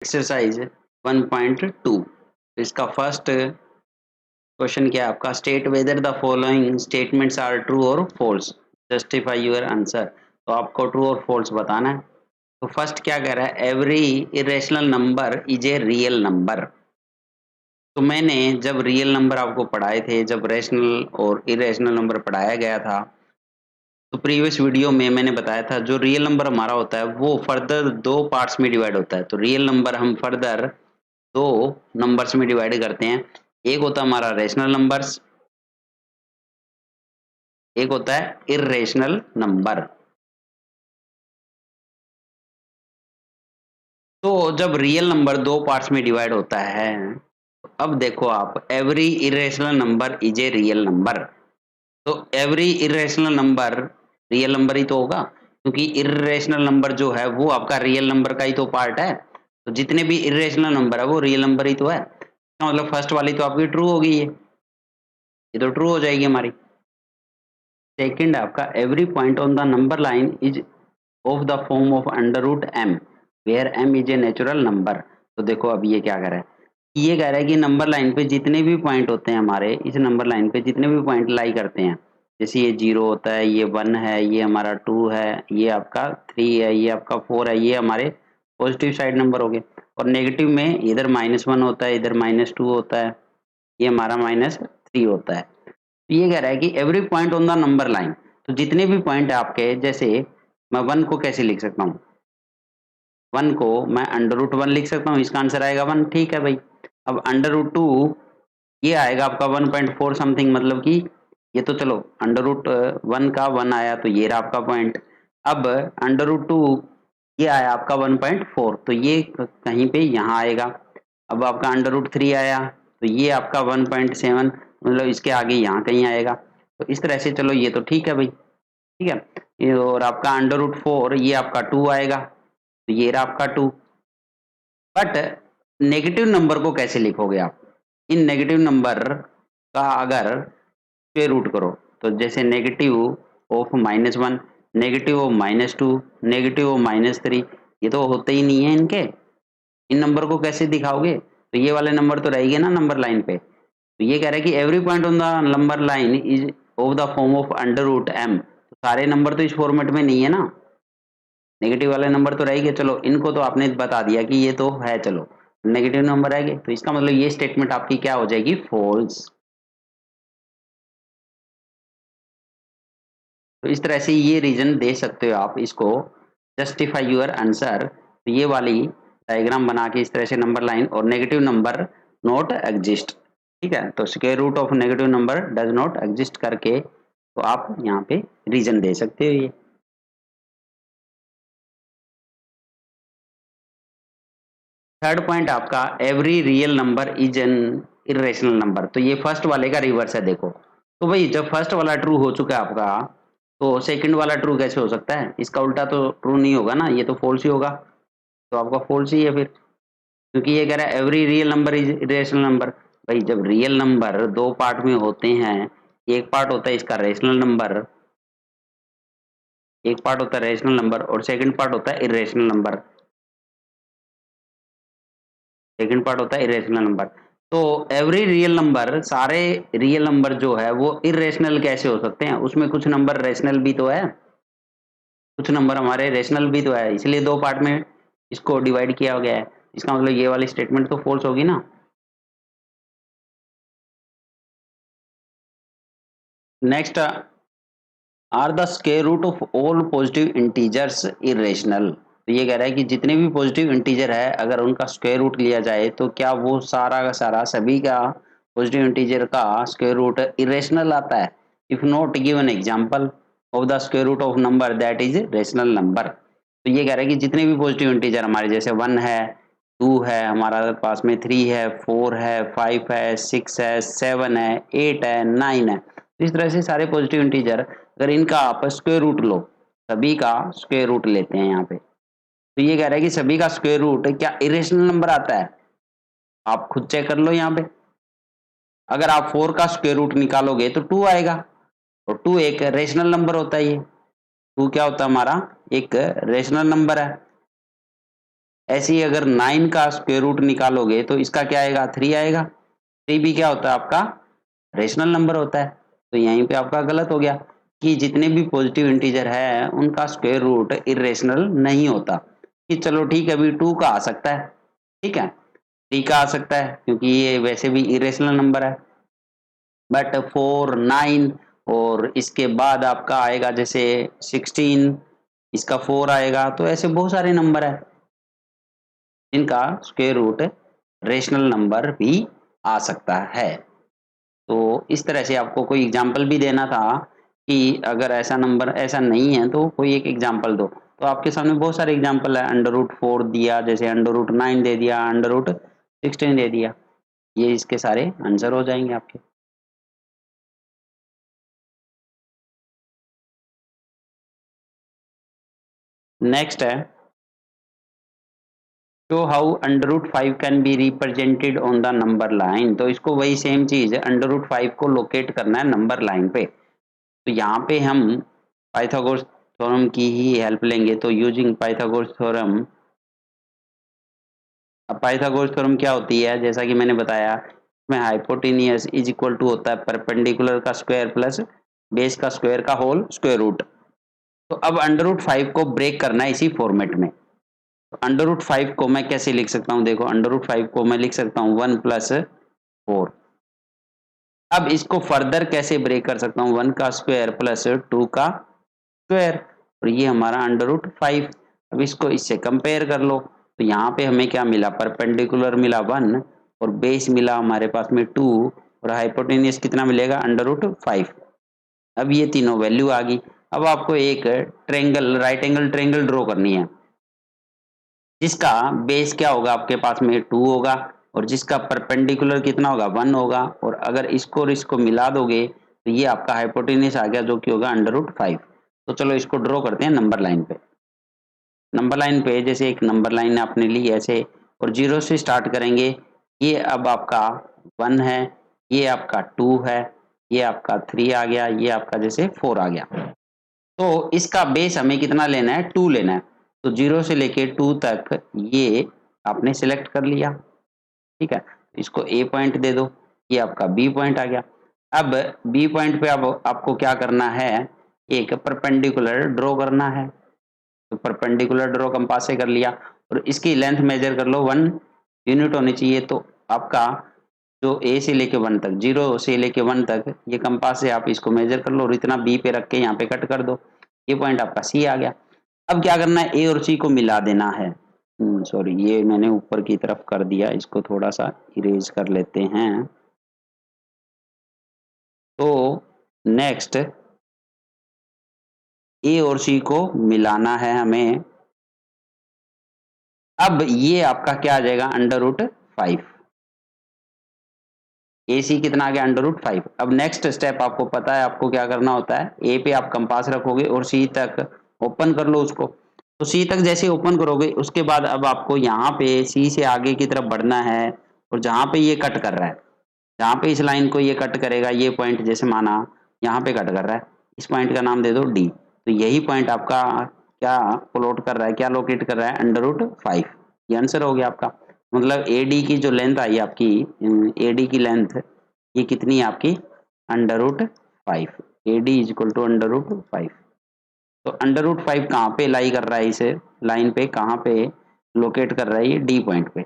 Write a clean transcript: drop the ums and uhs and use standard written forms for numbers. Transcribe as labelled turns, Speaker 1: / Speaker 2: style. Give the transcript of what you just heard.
Speaker 1: Exercise 1.2। इसका first question क्या है आपका, state whether the following statements are true और फॉल्स, जस्टिफाई योर आंसर। तो आपको ट्रू और फॉल्स बताना है। तो फर्स्ट क्या कह रहा है, every irrational number is a real number. तो मैंने जब रियल नंबर आपको पढ़ाए थे, जब रेशनल और इरेशनल नंबर पढ़ाया गया था, तो प्रीवियस वीडियो में मैंने बताया था जो रियल नंबर हमारा होता है वो फर्दर दो पार्ट्स में डिवाइड होता है। तो रियल नंबर हम फर्दर दो नंबर्स में डिवाइड करते हैं। एक होता है हमारा रेशनल नंबर्स, एक होता है इर्रेशनल नंबर। तो जब रियल नंबर दो पार्ट्स में डिवाइड होता है, अब देखो आप, every irrational number is a real number. तो every irrational number real number ही तो होगा, क्योंकि इरेशनल नंबर जो है वो आपका रियल नंबर का ही तो पार्ट है। तो जितने भी इरेशनल नंबर है वो रियल नंबर ही तो है। इसका मतलब फर्स्ट वाली तो आपकी ट्रू होगी, ये तो ट्रू हो जाएगी हमारी। सेकंड आपका, every point on the number line is of the form of under root M where M is a natural number. तो देखो अब ये क्या कर रहा है, ये कह रहा है कि नंबर लाइन पे जितने भी पॉइंट होते हैं हमारे, इस नंबर लाइन पे जितने भी पॉइंट लाई करते हैं, जैसे ये 0 होता है, ये 1 है, ये हमारा 2 है, ये आपका 3 है, ये आपका 4 है, ये हमारे पॉजिटिव साइड नंबर हो गए। और नेगेटिव में इधर -1 होता है, इधर -2 होता है, ये हमारा -3 होता है। तो ये कह रहा है कि every point on the number line, तो जितने भी पॉइंट है आपके, जैसे मैं 1 को कैसे लिख सकता हूँ, 1 को मैं √1 लिख सकता हूँ, इसका आंसर आएगा 1, ठीक है भाई। अब √2 ये आएगा आपका 1.4 समथिंग, मतलब कि ये तो चलो √1 का 1 आया तो ये रहा आपका पॉइंट। अब √2 ये आया आपका 1.4, तो ये कहीं पे यहाँ आएगा। अब आपका √3 आया तो ये आपका 1.7, मतलब इसके आगे यहाँ कहीं आएगा। तो इस तरह से चलो ये तो ठीक है भाई, ठीक है। और आपका √4 ये आपका 2 आएगा, तो ये रहा आपका 2। बट नेगेटिव नंबर को कैसे लिखोगे आप, इन नेगेटिव नंबर का अगर स्क्वायर रूट करो, तो जैसे negative of -1, negative of -2, negative of -3, ये तो होते ही नहीं है इनके। इन नंबर को कैसे दिखाओगे, तो ये वाले नंबर तो रहेंगे ना नंबर लाइन पे। तो ये कह रहा है कि every point on the number line is of the form of √m। तो सारे नंबर तो इस फॉर्मेट में नहीं है ना, नेगेटिव वाले नंबर तो रहेंगे। चलो इनको तो आपने बता दिया कि ये तो है, चलो नेगेटिव नंबर रहेंगे, तो इसका मतलब ये स्टेटमेंट आपकी क्या हो जाएगी, फॉल्स। तो इस तरह से ये रीजन दे सकते हो आप इसको, जस्टिफाई योर आंसर। तो ये वाली डायग्राम बना के इस तरह से नंबर लाइन और नेगेटिव नंबर नॉट एग्जिस्ट, ठीक है। तो square root of negative number does not exist करके तो आप यहाँ पे रीजन दे सकते हो ये। थर्ड पॉइंट आपका, every real number is an irrational number. तो ये फर्स्ट वाले का रिवर्स है देखो। तो भाई जब फर्स्ट वाला ट्रू हो चुका है आपका, तो सेकंड वाला ट्रू कैसे हो सकता है, इसका उल्टा तो ट्रू नहीं होगा ना, ये तो फॉल्स ही होगा। तो आपका फॉल्स ही है फिर, क्योंकि ये कह रहा है every real number is rational number. भाई जब रियल नंबर दो पार्ट में होते हैं, एक पार्ट होता है इसका रेशनल नंबर, एक पार्ट होता है रेशनल नंबर और सेकंड पार्ट होता है इरेशनल नंबर, सेकंड पार्ट होता है इरेशनल नंबर। तो एवरी रियल नंबर, सारे रियल नंबर जो है वो इरेशनल कैसे हो सकते हैं, उसमें कुछ नंबर रेशनल भी तो है, कुछ नंबर हमारे रेशनल भी तो है, इसलिए दो पार्ट में इसको डिवाइड किया गया है। इसका मतलब ये वाली स्टेटमेंट तो फॉल्स होगी ना। Next, are the square root of all positive integers irrational. तो ये कह रहा है कि जितने भी पॉजिटिव इंटीजर है अगर उनका स्क्वायर रूट लिया जाए तो क्या वो सारा का सारा, सभी का पॉजिटिव इंटीजर का स्क्वायर रूट इरेशनल आता है। If not give an example of the square root of number that is rational number. तो ये कह रहा है कि जितने भी पॉजिटिव इंटीजर हमारे, जैसे 1 है, 2 है, हमारा पास में 3 है, 4 है, 5 है, 6 है, 7 है, 8 है, 9 है, इस तरह से सारे पॉजिटिव इंटीजर अगर इनका आप स्क्वायर रूट लो, सभी का स्क्वायर रूट लेते हैं यहाँ पे, तो ये कह रहा है कि सभी का स्क्वायर रूट क्या इरेशनल नंबर आता है। आप खुद चेक कर लो यहाँ पे, अगर आप 4 का स्क्वायर रूट निकालोगे तो 2 आएगा, और 2 एक रेशनल नंबर होता है। ये 2 क्या होता है हमारा, एक रेशनल नंबर है। ऐसे ही अगर 9 का स्क्वायर रूट निकालोगे तो इसका क्या आएगा, 3 आएगा। 3 भी क्या होता है आपका रेशनल नंबर होता है। तो यहीं पे आपका गलत हो गया कि जितने भी पॉजिटिव इंटीजर है उनका स्क्वायर रूट इरेशनल नहीं होता। कि चलो ठीक है, अभी 2 का आ सकता है, ठीक है, 3 का आ सकता है क्योंकि ये वैसे भी इरेशनल नंबर है। बट 4, 9 और इसके बाद आपका आएगा जैसे 16, इसका 4 आएगा। तो ऐसे बहुत सारे नंबर है जिनका स्क्वायर रूट रेशनल नंबर भी आ सकता है। तो इस तरह से आपको कोई एग्जाम्पल भी देना था कि अगर ऐसा नंबर ऐसा नहीं है तो कोई एक एग्जाम्पल दो। तो आपके सामने बहुत सारे एग्जाम्पल है, √4 दिया, जैसे √9 दे दिया, √16 दे दिया। ये इसके सारे आंसर हो जाएंगे आपके। नेक्स्ट है show how √5 can be represented on the number line. तो इसको वही सेम चीज √5 को लोकेट करना है नंबर लाइन पे। तो यहाँ पे हम पाइथागोरस थ्योरम की ही हेल्प लेंगे। तो यूजिंग पाइथागोरस थ्योरम, अब पाइथागोरस थ्योरम क्या होती है, जैसा कि मैंने बताया इसमें हाइपोटेनियस इज इक्वल टू होता है परपेंडिकुलर का स्क्वायर प्लस बेस का स्क्वायर का होल स्क्वायर रूट। तो अब √5 को ब्रेक करना है इसी फॉर्मेट में। √5 को मैं कैसे लिख सकता हूँ, देखो √5 को मैं लिख सकता हूँ 1 + 4। अब इसको फर्दर कैसे ब्रेक कर सकता हूँ, 1 का स्क्वायर प्लस 2 का स्क्वायर, और ये हमारा √5। अब इसको इससे कंपेयर कर लो तो यहाँ पे हमें क्या मिला, परपेंडिकुलर मिला 1 और बेस मिला हमारे पास में 2 और हाइपोटेनियस कितना मिलेगा √5। अब ये तीनों वैल्यू आ गई। अब आपको एक triangle, right angle triangle draw करनी है जिसका बेस क्या होगा आपके पास में 2 होगा और जिसका परपेंडिकुलर कितना होगा 1 होगा, और अगर इसको और इसको मिला दोगे तो ये आपका हाइपोटेनियस आ गया जो कि होगा √5। तो चलो इसको ड्रॉ करते हैं नंबर लाइन पे। नंबर लाइन पे जैसे एक नंबर लाइन आपने ली ऐसे और 0 से स्टार्ट करेंगे। ये अब आपका 1 है, ये आपका 2 है, ये आपका 3 आ गया, ये आपका जैसे 4 आ गया। तो इसका बेस हमें कितना लेना है, 2 लेना है। तो 0 से लेके 2 तक ये आपने सिलेक्ट कर लिया, ठीक है। इसको ए पॉइंट दे दो, ये आपका बी पॉइंट आ गया। अब बी पॉइंट पे अब आपको क्या करना है, एक परपेंडिकुलर ड्रॉ करना है। तो परपेंडिकुलर ड्रॉ कंपास से कर लिया और इसकी लेंथ मेजर कर लो 1 यूनिट होनी चाहिए। तो आपका जो ए से लेके 1 तक, 0 से लेके 1 तक ये कंपास से आप इसको मेजर कर लो और इतना बी पे रख के यहाँ पे कट कर दो। ये पॉइंट आपका सी आ गया। अब क्या करना है, ए और सी को मिला देना है। सॉरी, ये मैंने ऊपर की तरफ कर दिया, इसको थोड़ा सा इरेज कर लेते हैं। तो नेक्स्ट ए और सी को मिलाना है हमें। अब ये आपका क्या आ जाएगा √5। ए सी कितना आ गया √5। अब नेक्स्ट स्टेप आपको पता है आपको क्या करना होता है, ए पे आप कंपास रखोगे और सी तक ओपन कर लो उसको। तो सी तक जैसे ओपन करोगे उसके बाद अब आपको यहाँ पे सी से आगे की तरफ बढ़ना है और जहाँ पे ये कट कर रहा है, जहाँ पे इस लाइन को ये कट करेगा, ये पॉइंट जैसे माना यहाँ पे कट कर रहा है, इस पॉइंट का नाम दे दो डी। तो यही पॉइंट आपका क्या प्लॉट कर रहा है, क्या लोकेट कर रहा है √5। ये आंसर हो गया आपका। मतलब एडी की जो लेंथ आई आपकी, एडी की लेंथ ये कितनी है आपकी √5। AD is equal to √5। तो √5 कहाँ पे लाई कर रहा है, इसे लाइन पे कहाँ पे लोकेट कर रहा है, ये डी पॉइंट पे।